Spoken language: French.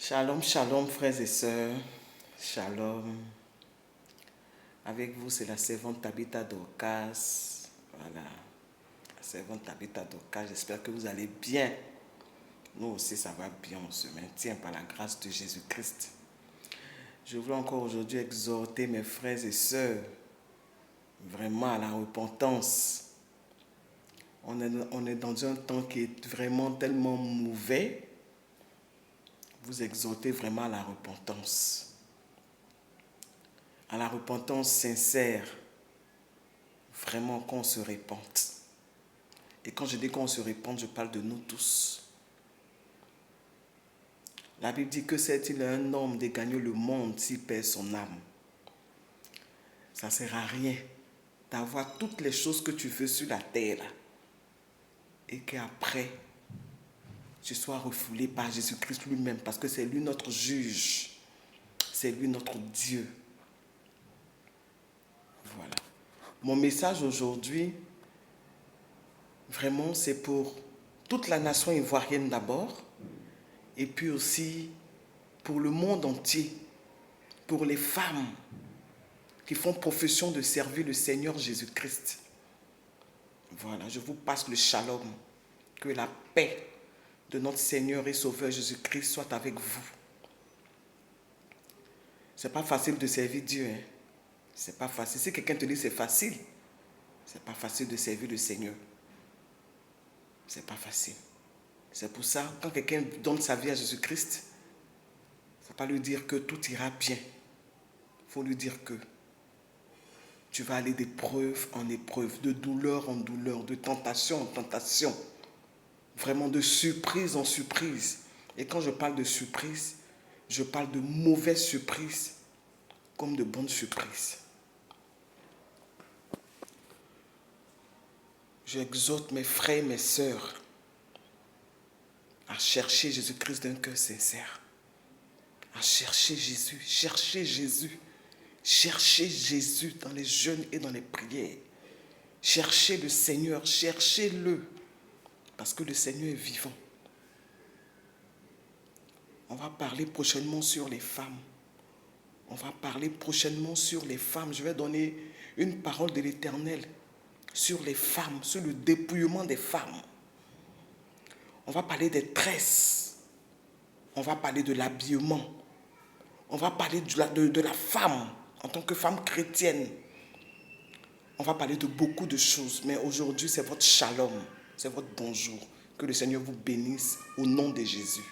Shalom, shalom, frères et sœurs. Shalom. Avec vous, c'est la servante Tabitha Dorcas. Voilà. La servante Tabitha Dorcas. J'espère que vous allez bien. Nous aussi, ça va bien. On se maintient par la grâce de Jésus-Christ. Je voulais encore aujourd'hui exhorter mes frères et sœurs vraiment à la repentance. On est dans un temps qui est vraiment tellement mauvais. Vous exhortez vraiment à la repentance. À la repentance sincère. Vraiment qu'on se répande. Et quand je dis qu'on se répande, je parle de nous tous. La Bible dit que sert-il à un homme de gagner le monde s'il perd son âme? Ça ne sert à rien d'avoir toutes les choses que tu veux sur la terre là, et qu'après, tu sois refoulé par Jésus-Christ lui-même, parce que c'est lui notre juge. C'est lui notre Dieu. Voilà. Mon message aujourd'hui, vraiment, c'est pour toute la nation ivoirienne d'abord, et puis aussi pour le monde entier, pour les femmes qui font profession de servir le Seigneur Jésus-Christ. Voilà, je vous passe le shalom. Que la paix de notre Seigneur et Sauveur Jésus-Christ soit avec vous. C'est pas facile de servir Dieu. Hein? C'est pas facile. Si quelqu'un te dit c'est facile, c'est pas facile de servir le Seigneur. C'est pas facile. C'est pour ça, quand quelqu'un donne sa vie à Jésus-Christ, il ne faut pas lui dire que tout ira bien. Il faut lui dire que tu vas aller d'épreuve en épreuve, de douleur en douleur, de tentation en tentation, vraiment de surprise en surprise. Et quand je parle de surprise, je parle de mauvaises surprises comme de bonnes surprises. J'exhorte mes frères et mes sœurs à chercher Jésus-Christ d'un cœur sincère. À chercher Jésus, chercher Jésus. Cherchez Jésus dans les jeûnes et dans les prières. Cherchez le Seigneur, cherchez-le. Parce que le Seigneur est vivant. On va parler prochainement sur les femmes. On va parler prochainement sur les femmes. Je vais donner une parole de l'Éternel sur les femmes, sur le dépouillement des femmes. On va parler des tresses. On va parler de l'habillement. On va parler de la femme en tant que femme chrétienne. On va parler de beaucoup de choses, mais aujourd'hui, c'est votre shalom, c'est votre bonjour. Que le Seigneur vous bénisse au nom de Jésus.